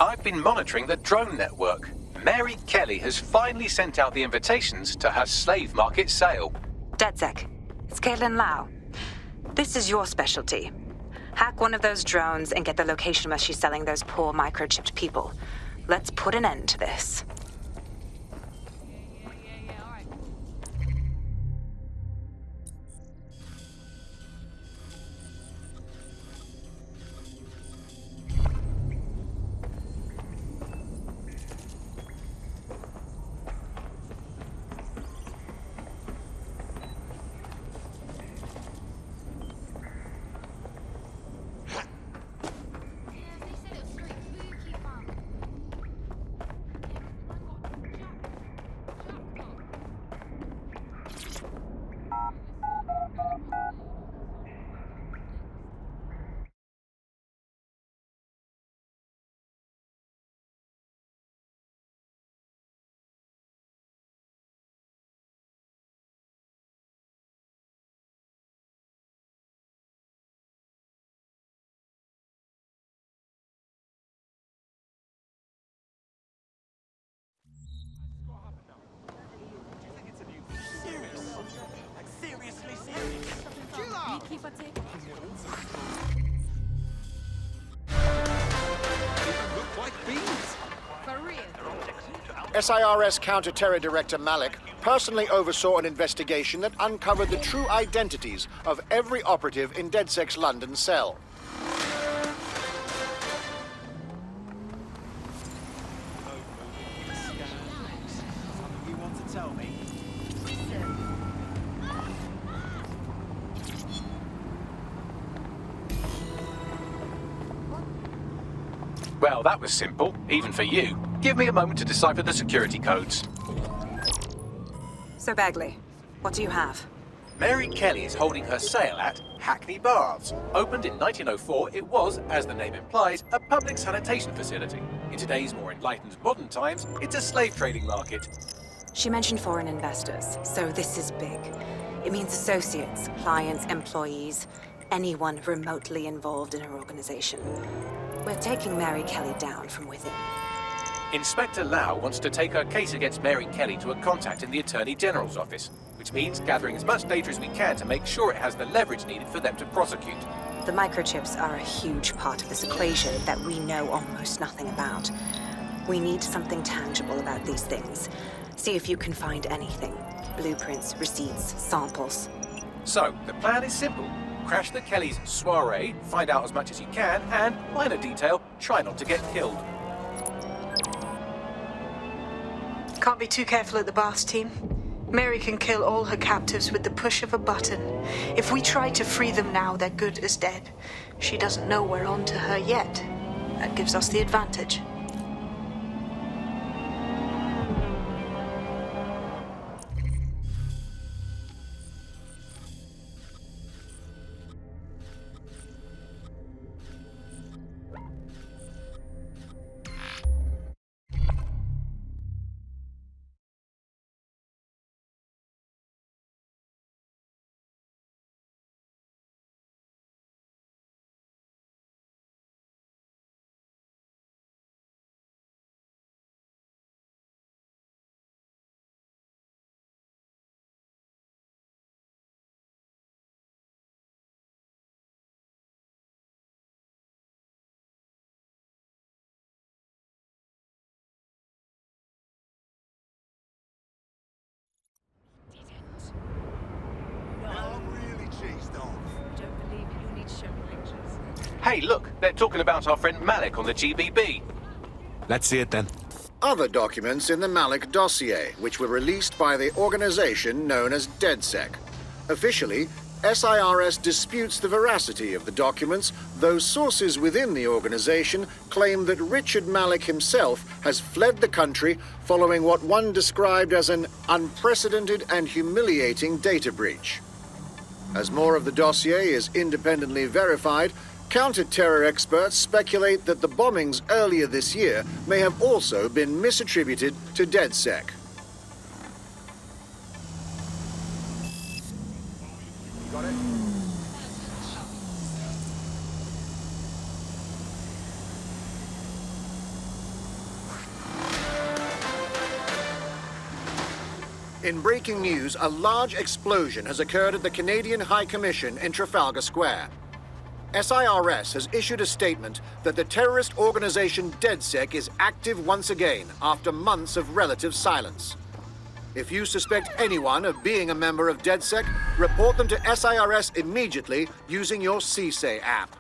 I've been monitoring the drone network. Mary Kelly has finally sent out the invitations to her slave market sale. DedSec, it's Caitlin Lau. This is your specialty. Hack one of those drones and get the location where she's selling those poor microchipped people. Let's put an end to this. SIRS Counter-Terror Director Malik personally oversaw an investigation that uncovered the true identities of every operative in DedSec's London cell. You want to tell me? Well, that was simple, even for you. Give me a moment to decipher the security codes. So, Bagley, what do you have? Mary Kelly is holding her sale at Hackney Baths. Opened in 1904, it was, as the name implies, a public sanitation facility. In today's more enlightened modern times, it's a slave trading market. She mentioned foreign investors, so this is big. It means associates, clients, employees, anyone remotely involved in her organization. We're taking Mary Kelly down from within. Inspector Lau wants to take her case against Mary Kelly to a contact in the Attorney General's office, which means gathering as much data as we can to make sure it has the leverage needed for them to prosecute. The microchips are a huge part of this equation that we know almost nothing about. We need something tangible about these things. See if you can find anything. Blueprints, receipts, samples. So, the plan is simple. Crash the Kellys' soiree, find out as much as you can, and, minor detail, try not to get killed. Can't be too careful at the Baths team. Mary can kill all her captives with the push of a button. If we try to free them now, they're good as dead. She doesn't know we're on to her yet. That gives us the advantage. Hey, look, they're talking about our friend Malik on the GBB. Let's see it then. Other documents in the Malik dossier, which were released by the organization known as DedSec. Officially, SIRS disputes the veracity of the documents, though sources within the organization claim that Richard Malik himself has fled the country following what one described as an unprecedented and humiliating data breach. As more of the dossier is independently verified, counter-terror experts speculate that the bombings earlier this year may have also been misattributed to DedSec. Got it? In breaking news, a large explosion has occurred at the Canadian High Commission in Trafalgar Square. SIRS has issued a statement that the terrorist organization DedSec is active once again after months of relative silence. If you suspect anyone of being a member of DedSec, report them to SIRS immediately using your CSAY app.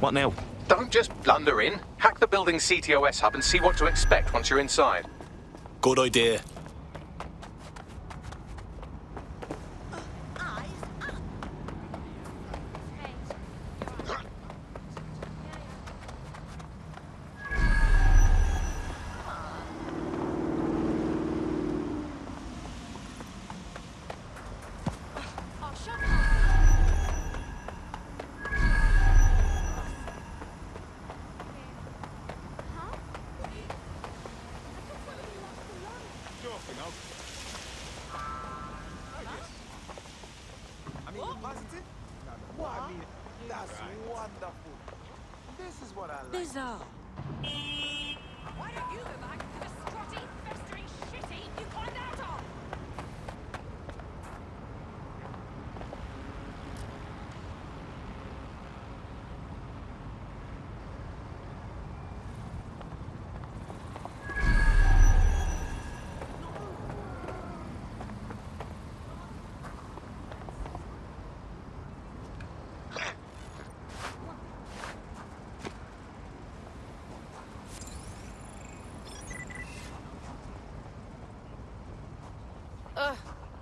What now? Don't just blunder in. Hack the building's CTOS hub and see what to expect once you're inside. Good idea. Bizarre. Why don't you go back to the strutty, festering shitty you climbed out of?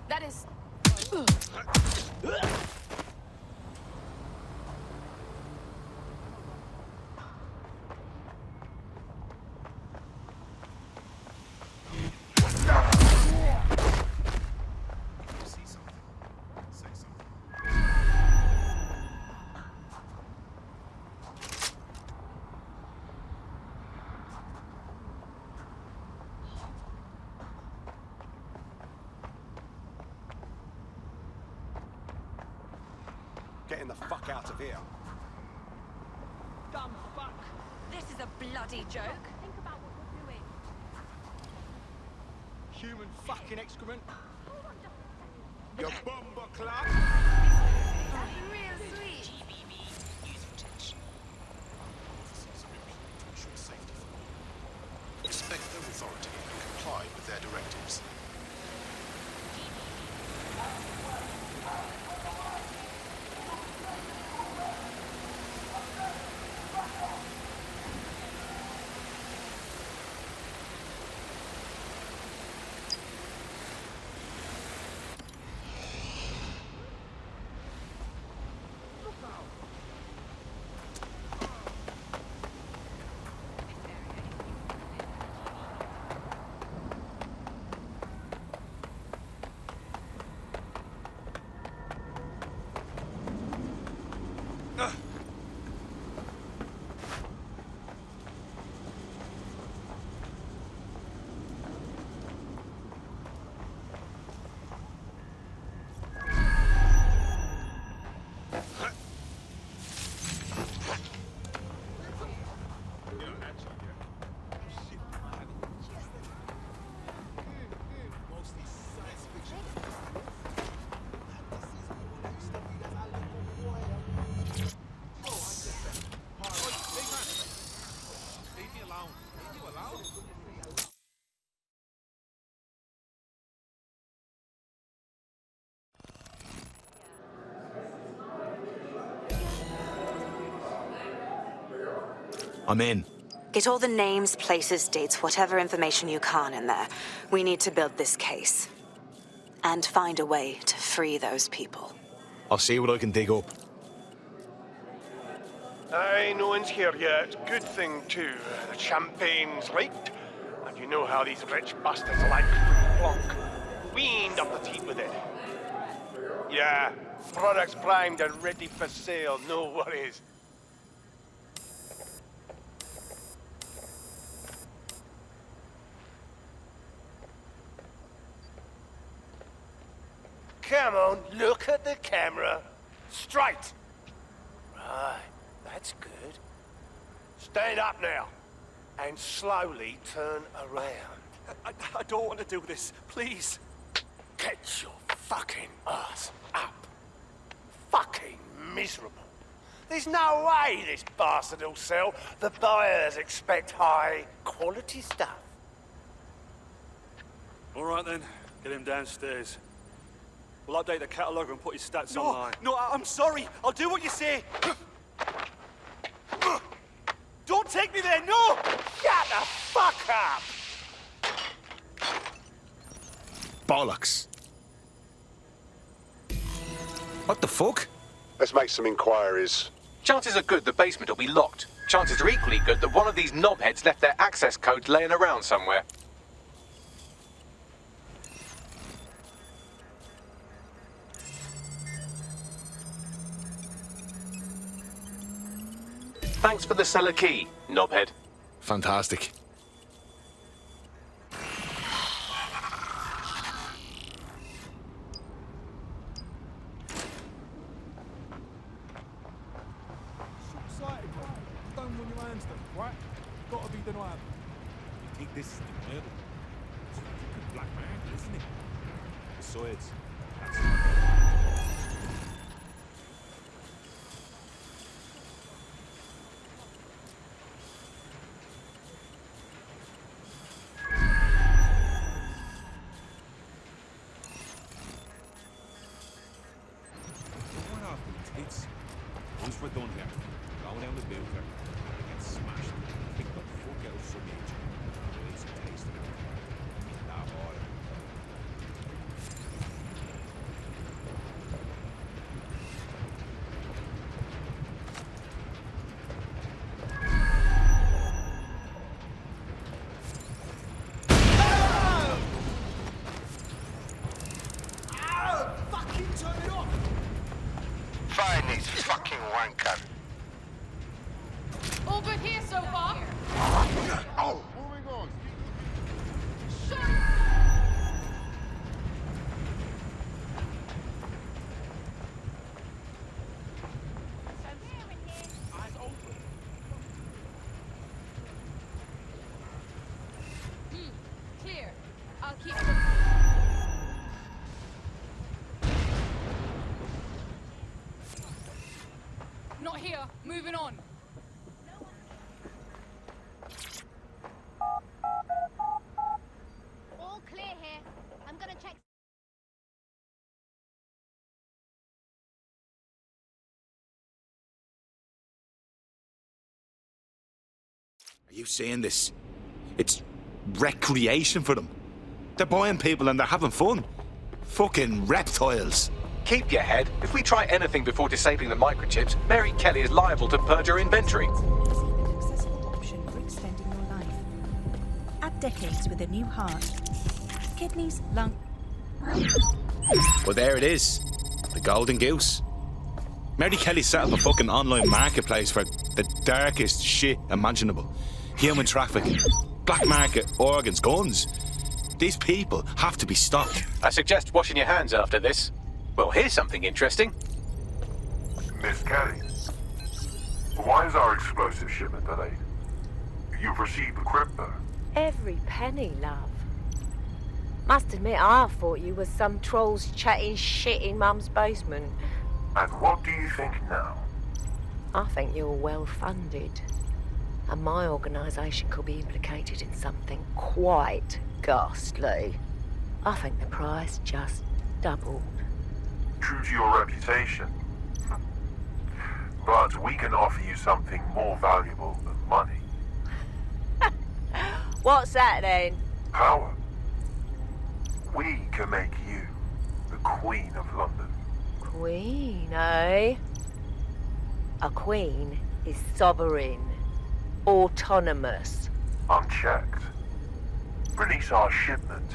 That is... Getting the fuck out of here. Dumb fuck. This is a bloody joke. Think about what we're doing. Human fucking excrement. You bomber clock. Real sweet. Respect their authority and comply with their directives. I'm in. Get all the names, places, dates, whatever information you can in there. We need to build this case. And find a way to free those people. I'll see what I can dig up. Aye, no one's here yet. Good thing, too. The champagne's leaked. And you know how these rich bastards like plonk. We ain't up the teeth with it. Yeah, products primed and ready for sale. No worries. Come on, look at the camera. Straight. Right, that's good. Stand up now. And slowly turn around. I don't want to do this. Please. Get your fucking ass up. Fucking miserable. There's no way this bastard will sell. The buyers expect high quality stuff. All right then, get him downstairs. We'll update the catalogue and put his stats No, online. no, I'm sorry. I'll do what you say. Don't take me there, no! Shut the fuck up! Bollocks. What the fuck? Let's make some inquiries. Chances are good the basement will be locked. Chances are equally good that one of these knobheads left their access codes laying around somewhere. Thanks for the cellar key, knobhead. Fantastic. Short-sighted, don't run your hands down, right? Gotta be deniable. You think this is deniable? It's a good black man, isn't it? Besides, once we're done here, go down the builder, and it gets smashed. Pick the fuck out of some agent. It's a taste of it. Now, order. Fucking turn it off! Find these fucking wanker. All good here so far? Oh! Moving on. Clear. I'll keep Not here. Moving on. All clear here. I'm gonna check. Are you seeing this? It's recreation for them. They're buying people and they're having fun. Fucking reptiles. Keep your head. If we try anything before disabling the microchips, Mary Kelly is liable to purge her inventory. An accessible option for extending your life. Add decades with a new heart. Kidneys, lung. Well, there it is. The golden goose. Mary Kelly set up a fucking online marketplace for the darkest shit imaginable. Human trafficking, black market, organs, guns. These people have to be stopped. I suggest washing your hands after this. Well, here's something interesting. Miss Kelly, why is our explosive shipment delayed? You've received the crypto. Every penny, love. Must admit, I thought you was some trolls chatting shit in Mum's basement. And what do you think now? I think you're well funded. And my organisation could be implicated in something quite ghastly. I think the price just doubled. True to your reputation. But we can offer you something more valuable and money. What's that then? Power. We can make you the Queen of London. Queen, eh? A queen is sovereign, autonomous. Unchecked. Release our shipment,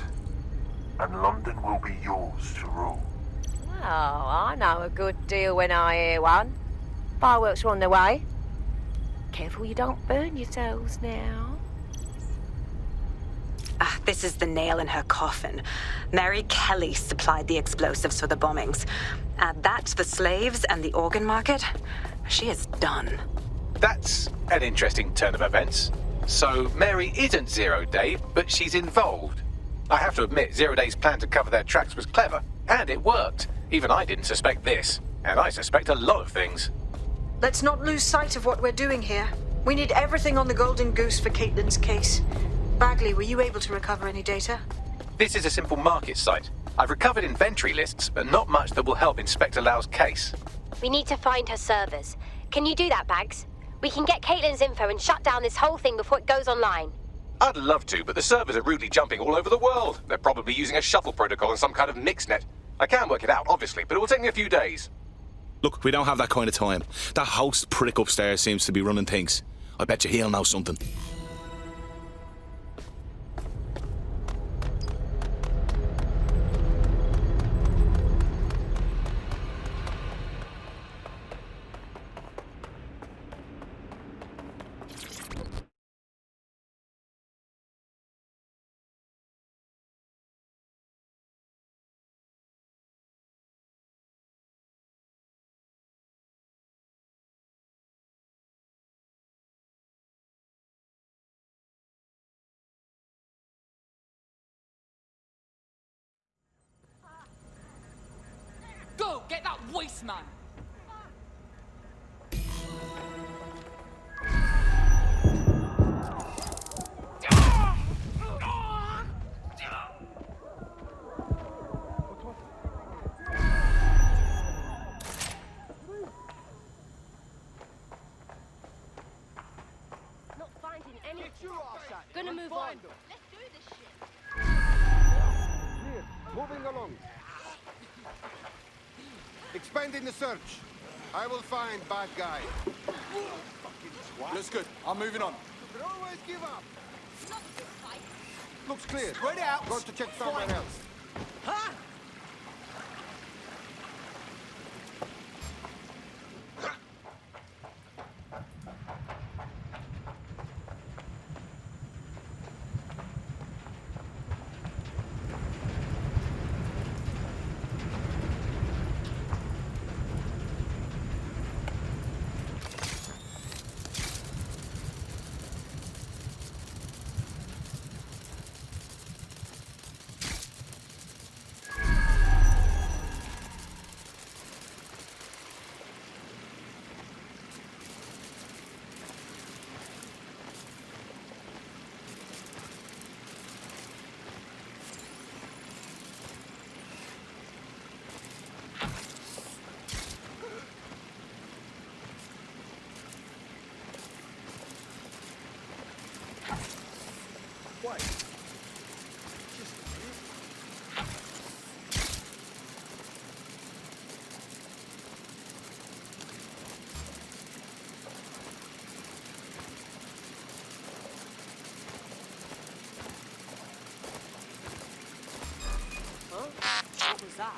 and London will be yours to rule. Oh, I know a good deal when I hear one. Fireworks are on their way. Careful you don't burn yourselves now. Ah, this is the nail in her coffin. Mary Kelly supplied the explosives for the bombings. Add that to the slaves and the organ market, she is done. That's an interesting turn of events. So Mary isn't Zero Day, but she's involved. I have to admit, Zero Day's plan to cover their tracks was clever, and it worked. Even I didn't suspect this, and I suspect a lot of things. Let's not lose sight of what we're doing here. We need everything on the Golden Goose for Caitlin's case. Bagley, were you able to recover any data? This is a simple market site. I've recovered inventory lists, but not much that will help Inspector Lau's case. We need to find her servers. Can you do that, Bags? We can get Caitlin's info and shut down this whole thing before it goes online. I'd love to, but the servers are rudely jumping all over the world. They're probably using a shuffle protocol and some kind of mixnet. I can work it out, obviously, but it will take me a few days. Look, we don't have that kind of time. That host prick upstairs seems to be running things. I bet you he'll know something. Go, get that voice, man. Not finding any. Gonna move on. Let's do this shit. Clear. Moving along. Expanding the search. I will find bad guy. Looks good. I'm moving on. You can always give up. Looks clear. Spread out. Got to check somewhere else. Huh? What was that?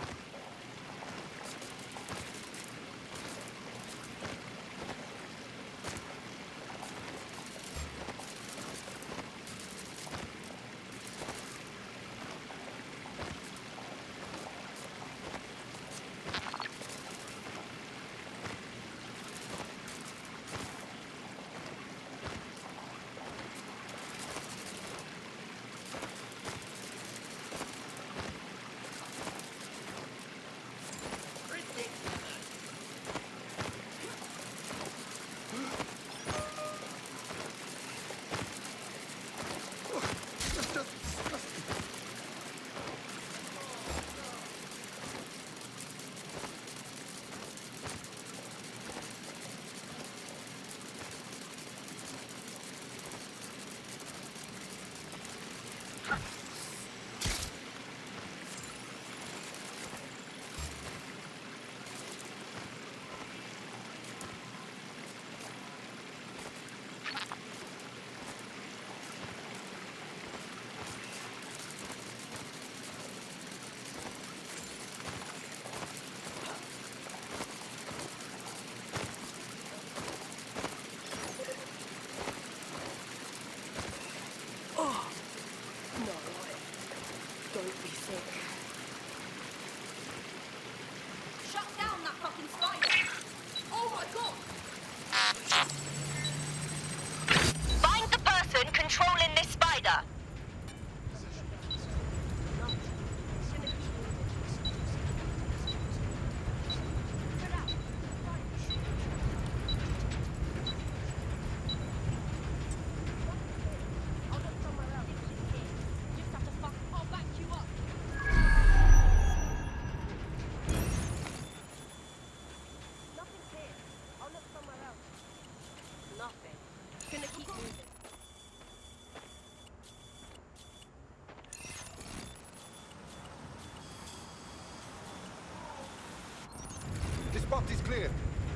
clear.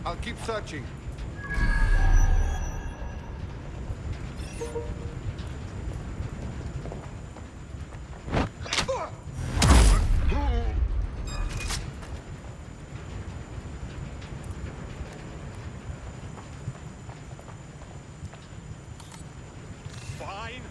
I'll keep searching. Fine.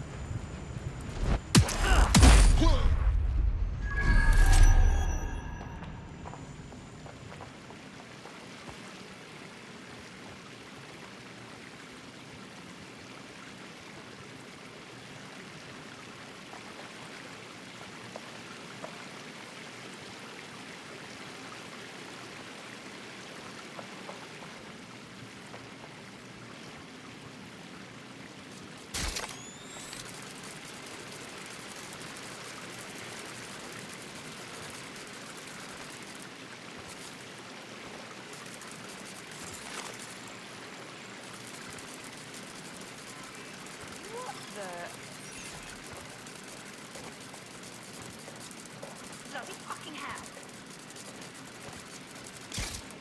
Bloody fucking hell.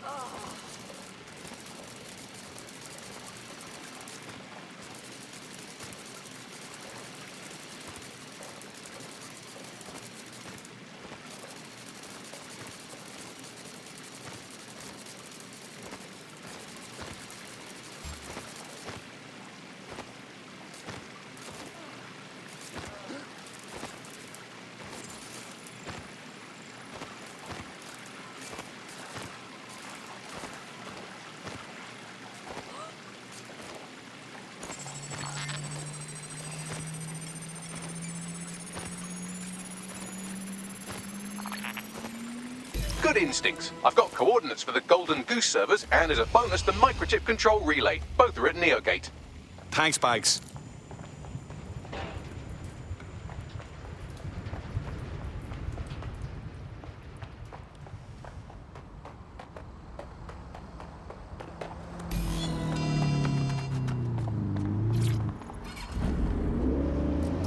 Oh. Good instincts. I've got coordinates for the Golden Goose servers, and as a bonus, the microchip control relay. Both are at Neogate. Thanks, Bags.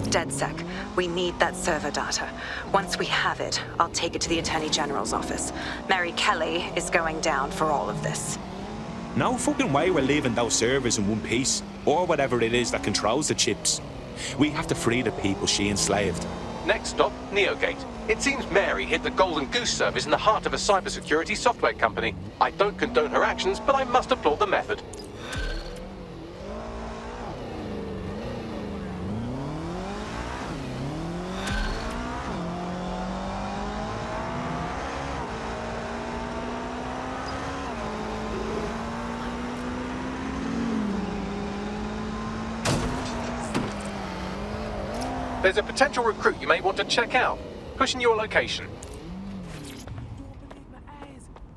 DedSec, we need that server data. Once we have it, I'll take it to the Attorney General's office. Mary Kelly is going down for all of this. No fucking way we're leaving those servers in one piece, or whatever it is that controls the chips. We have to free the people she enslaved. Next stop, Neogate. It seems Mary hid the Golden Goose service in the heart of a cybersecurity software company. I don't condone her actions, but I must applaud the method. There's a potential recruit you may want to check out. Pushing your location.